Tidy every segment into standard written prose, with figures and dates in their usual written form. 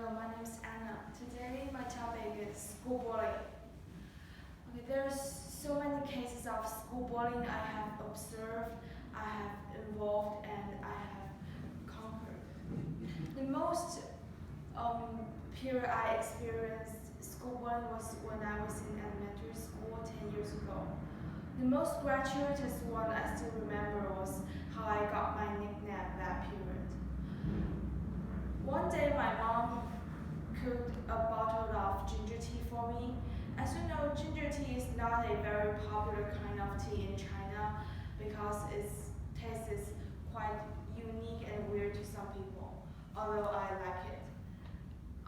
Hello, my name is Anna. Today my topic is school bullying. Okay, there's so many cases of school bullying I have observed, I have involved, and I have conquered. The most period I experienced school bullying was when I was in elementary school 10 years ago. The most gratuitous one I still remember was how I got my nickname that period. One day my mom cooked a bottle of ginger tea for me. As you know, ginger tea is not a very popular kind of tea in China because its taste is quite unique and weird to some people, although I like it.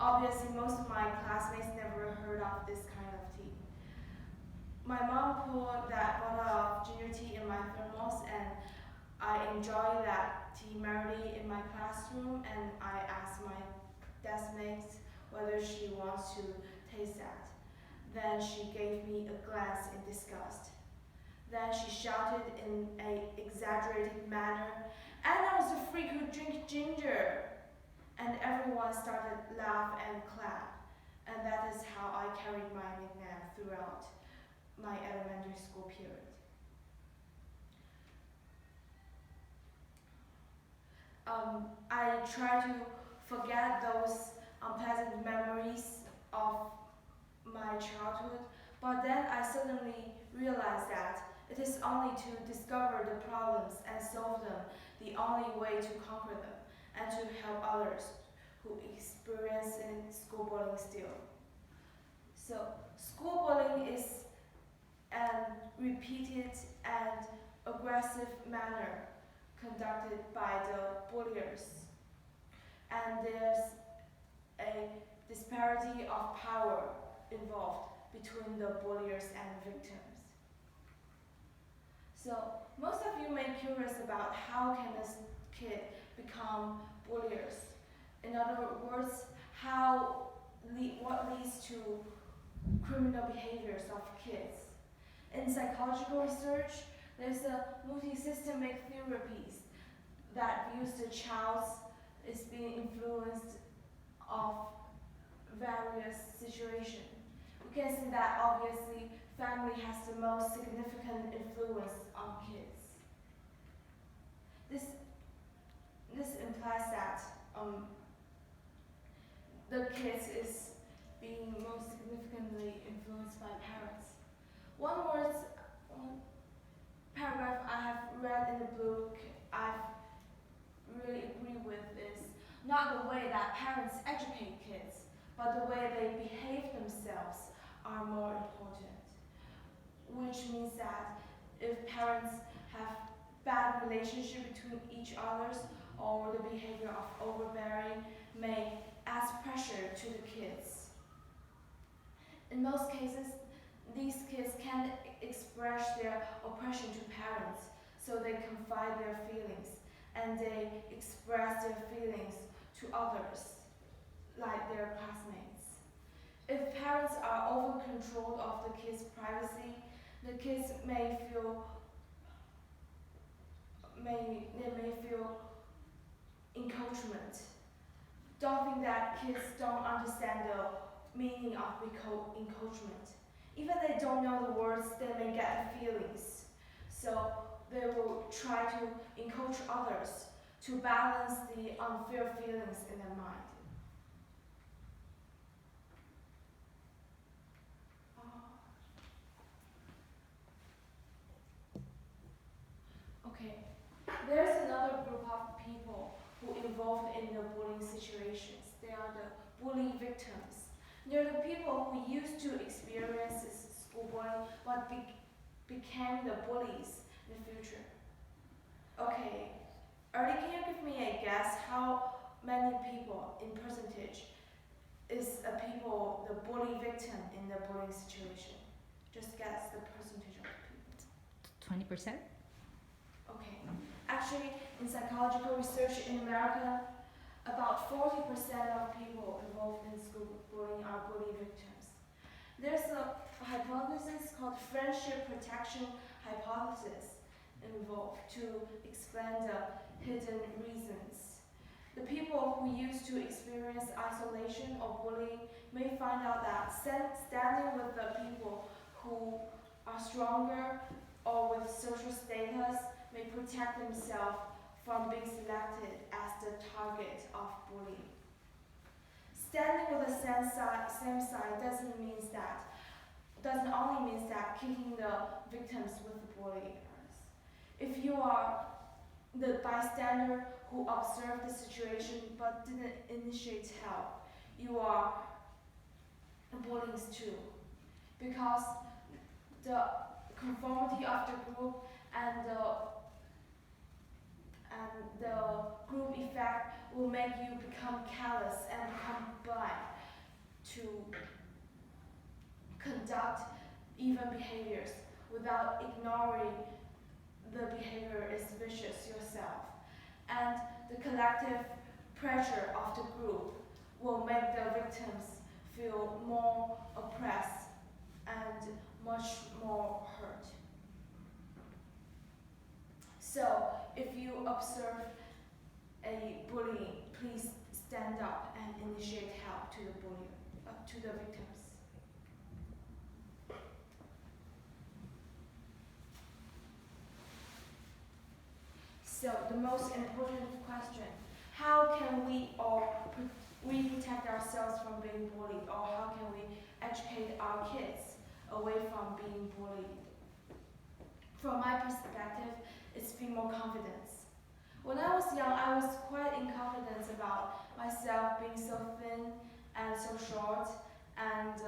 Obviously, most of my classmates never heard of this kind of tea. My mom poured that bottle of ginger tea in my thermos, and I enjoy that tea merrily in my classroom, and I asked my deskmates whether she wants to taste that. Then she gave me a glance in disgust. Then she shouted in an exaggerated manner, "Anna was a freak who drinks ginger!" And everyone started laugh and clap. And that is how I carried my nickname throughout my elementary school period. I try to forget those unpleasant memories of my childhood, but then I suddenly realized that it is only to discover the problems and solve them the only way to conquer them and to help others who experience school bullying still. So, school bullying is an repeated and aggressive manner conducted by the bulliers, and there's a disparity of power involved between the bulliers and victims. So most of you may be curious about how can this kid become bulliers. In other words, what leads to criminal behaviors of kids. In psychological research, there's a multi-systemic therapies that views the child as being influenced of various situations. We can see that obviously family has the most significant influence on kids. This implies that the kids is being most significantly influenced by parents. One paragraph I have read in the book I really agree with is not the way that parents educate kids, but the way they behave themselves are more important. Which means that if parents have bad relationship between each others or the behavior of overbearing may add pressure to the kids. In most cases, these kids can't express their oppression to parents, so they confide their feelings and they express their feelings to others, like their classmates. If parents are over controlled of the kids' privacy, the kids may feel encroachment. Don't think that kids don't understand the meaning of encroachment. Even they don't know the words, they may get the feelings. So they will try to encourage others to balance the unfair feelings in their mind. Okay, there's another group of people who involved in the bullying situations. They are the bully victims. They're the people who used to experience this school bullying but became the bullies in the future. Okay, Ernie, can you give me a guess how many people in percentage is the bully victim in the bullying situation? Just guess the percentage of people. 20%? Okay. Actually, in psychological research in America, about 40% of people involved in school bullying are bully victims. There's a hypothesis called friendship protection hypothesis involved to explain the hidden reasons. The people who used to experience isolation or bullying may find out that standing with the people who are stronger or with social status may protect themselves from being selected as the target of bullying. Standing with the same side doesn't only mean that kicking the victims with the bullies. If you are the bystander who observed the situation but didn't initiate help, you are bullies too, because the conformity of the group and the group effect will make you become callous and become blind to conduct even behaviors without ignoring the behavior is vicious yourself. And the collective pressure of the group will make the victims feel more oppressed and much more hurt. So, if you observe a bullying, please stand up and initiate help to the victims. So, the most important question: how can we protect ourselves from being bullied, or how can we educate our kids away from being bullied? From my perspective, it's be more confidence. When I was young, I was quite inconfident about myself being so thin and so short, and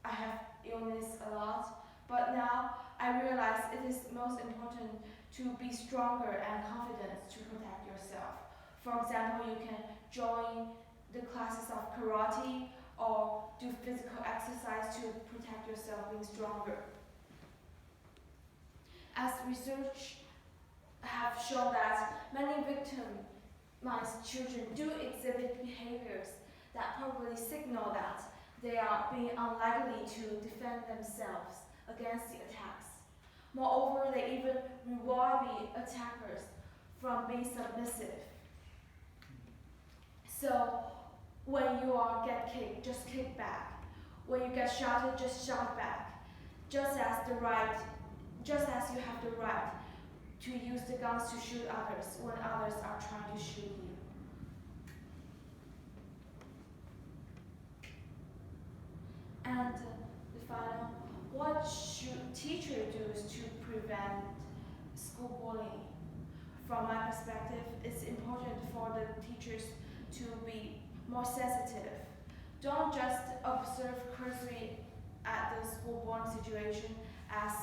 I have illness a lot. But now I realize it is most important to be stronger and confident to protect yourself. For example, you can join the classes of karate or do physical exercise to protect yourself being stronger. As research have shown that many victimized children do exhibit behaviors that probably signal that they are being unlikely to defend themselves against the attacks. Moreover, they even reward the attackers from being submissive. So, when you get kicked, just kick back. When you get shouted, just shout back. Just as you have the right to use the guns to shoot others when others are trying to shoot you. And the final, what should teachers do to prevent school bullying? From my perspective, it's important for the teachers to be more sensitive. Don't just observe cursory at the school bullying situation as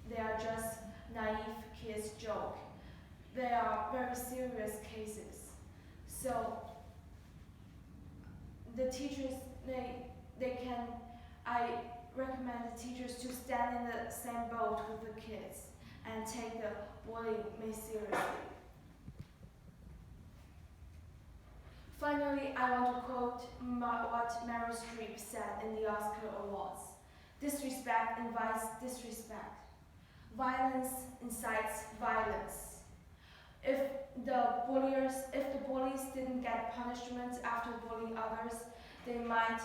they are just naive kids' joke. They are very serious cases. So the teachers, I recommend the teachers to stand in the same boat with the kids and take the bullying seriously. Finally, I want to quote what Meryl Streep said in the Oscar Awards. Disrespect invites disrespect. Violence incites violence. If the bullies didn't get punishment after bullying others, they might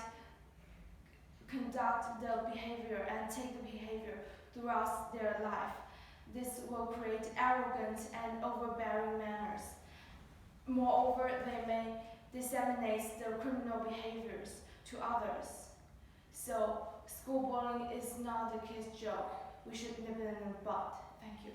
conduct the behavior and take the behavior throughout their life. This will create arrogant and overbearing manners. Moreover, they may disseminate the criminal behaviors to others. So, school bullying is not a kid's joke. We should nip it in the bud. Thank you.